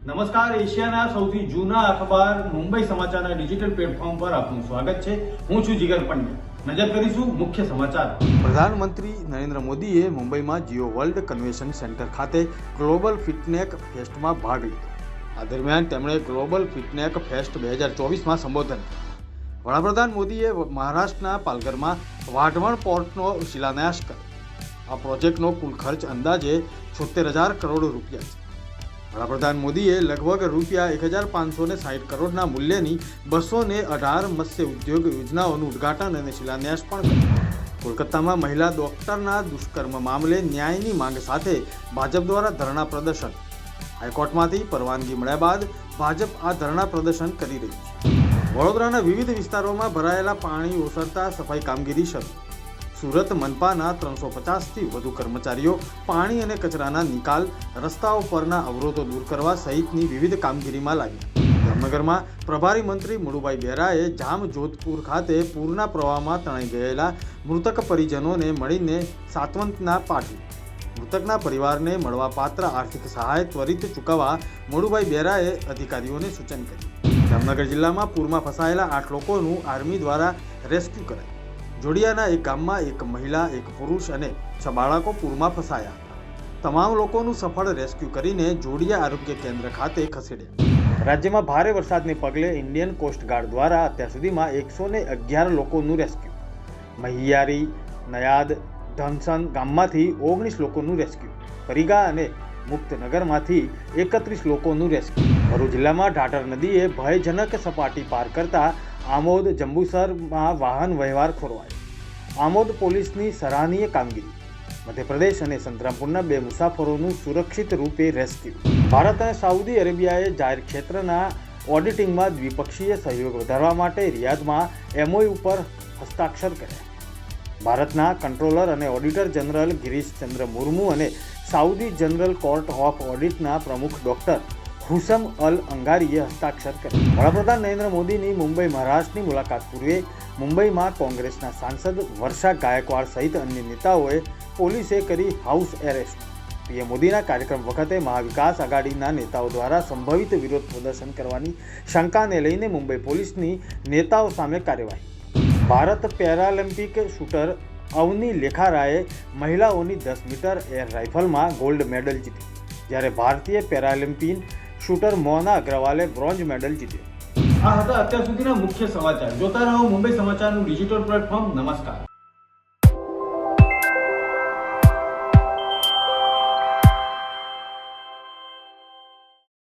નમસ્કાર, એશિયાના સૌથી જૂના અખબાર મુંબઈ સમાચારના ડિજિટલ પ્લેટફોર્મ પર આપનું સ્વાગત છે. હું છું જીગર પંડ્યા. નજર કરીશું મુખ્ય સમાચાર. પ્રધાનમંત્રી નરેન્દ્ર મોદીએ મુંબઈમાં જીઓ વર્લ્ડ કન્વેન્શન સેન્ટર ખાતે ગ્લોબલ ફિટનેક ફેસ્ટમાં ભાગ લીધો. આ દરમિયાન તેમણે ગ્લોબલ ફિટનેક ફેસ્ટ 2024માં સંબોધન કર્યું. વડાપ્રધાન મોદીએ મહારાષ્ટ્રના પાલઘરમાં વાઢવણ પોર્ટનો શિલાન્યાસ કર્યો. આ પ્રોજેક્ટનો કુલ ખર્ચ અંદાજે 76,000 કરોડ રૂપિયા છે. વડાપ્રધાન મોદીએ લગભગ રૂપિયા 1,560 કરોડના મૂલ્યની 218 મત્સ્ય ઉદ્યોગ યોજનાઓનું ઉદ્ઘાટન અને શિલાન્યાસ પણ કર્યો. કોલકાતામાં મહિલા ડોક્ટરના દુષ્કર્મ મામલે ન્યાયની માંગ સાથે ભાજપ દ્વારા ધરણા પ્રદર્શન. હાઈકોર્ટમાંથી પરવાનગી મળ્યા બાદ ભાજપ આ ધરણા પ્રદર્શન કરી રહ્યું છે. વડોદરાના વિવિધ વિસ્તારોમાં ભરાયેલા પાણી ઓસરતા સફાઈ કામગીરી શરૂ. સુરત મનપાના 350થી વધુ કર્મચારીઓ પાણી અને કચરાના નિકાલ, રસ્તાઓ પરના અવરોધો દૂર કરવા સહિતની વિવિધ કામગીરીમાં લાગ્યા. જામનગરમાં પ્રભારી મંત્રી મુળુભાઈ બેરાએ જામજોધપુર ખાતે પૂરના પ્રવાહમાં તણાઈ ગયેલા મૃતક પરિજનોને મળીને સાંત્વના પાઠવી. મૃતકના પરિવારને મળવાપાત્ર આર્થિક સહાય ત્વરિત ચૂકવવા મુળુભાઈ બેરાએ અધિકારીઓને સૂચન કર્યું. જામનગર જિલ્લામાં પૂરમાં ફસાયેલા 8 લોકોનું આર્મી દ્વારા રેસ્ક્યુ કરાયું. જોડિયાના એક ગામમાં એક મહિલા, એક પુરુષ અને 6 બાળકો પૂરમાં ફસાયા હતા. તમામ લોકોનું સફળ રેસ્ક્યુ કરીને જોડિયા આરોગ્ય કેન્દ્ર ખાતે ખસેડ્યા. રાજ્યમાં ભારે વરસાદને પગલે ઇન્ડિયન કોસ્ટગાર્ડ દ્વારા અત્યાર સુધીમાં 111 લોકોનું રેસ્ક્યુ. મહિયારી, નયાદ, ધનસન ગામમાંથી 19 લોકોનું રેસ્ક્યુ. પરિગા અને મુક્તનગરમાંથી 31 લોકોનું રેસ્ક્યુ. ભરૂચ જિલ્લામાં ઢાઢર નદીએ ભયજનક સપાટી પાર કરતા આમોદ જંબુસરમાં વાહન વ્યવહાર ખોરવાયો. આમોદ પોલીસની સરાહનીય કામગીરી. મધ્યપ્રદેશ અને સંતરામપુરના 2 મુસાફરોનું સુરક્ષિત રૂપે રેસ્ક્યુ. ભારત અને સાઉદી અરેબિયાએ જાહેર ક્ષેત્રના ઓડિટિંગમાં દ્વિપક્ષીય સહયોગ વધારવા માટે રિયાદમાં MOU ઉપર હસ્તાક્ષર કર્યા. ભારતના કંટ્રોલર અને ઓડિટર જનરલ ગિરીશ ચંદ્ર મુર્મુ અને સાઉદી જનરલ કોર્ટ ઓફ ઓડિટના પ્રમુખ ડોક્ટર હુસમ અલ અંગારીએ હસ્તાક્ષર કર્યા. વડાપ્રધાન નરેન્દ્ર મોદીની મુંબઈ મહારાષ્ટ્રની મુલાકાત પૂર્વે મુંબઈમાં કોંગ્રેસના સાંસદ વર્ષા ગાયકવાડ સહિત અન્ય નેતાઓએ પોલીસે કરી હાઉસ એરેસ્ટ. પીએમ મોદીના કાર્યક્રમ વખતે મહાવિકાસ આઘાડીના નેતાઓ દ્વારા સંભવિત વિરોધ પ્રદર્શન કરવાની શંકાને લઈને મુંબઈ પોલીસની નેતાઓ સામે કાર્યવાહી. ભારત પેરાલિમ્પિક શૂટર અવની લેખારાએ મહિલાઓની 10 મીટર એર રાઇફલમાં ગોલ્ડ મેડલ જીત્યો, જ્યારે ભારતીય પેરાલિમ્પિયન શૂટર મોના અગ્રવાલે બ્રોન્ઝ મેડલ જીત્યો. આ હતા અત્યાર સુધીના મુખ્ય સમાચાર. જોતા રહો મુંબઈ સમાચારનું ડિજિટલ પ્લેટફોર્મ. નમસ્કાર.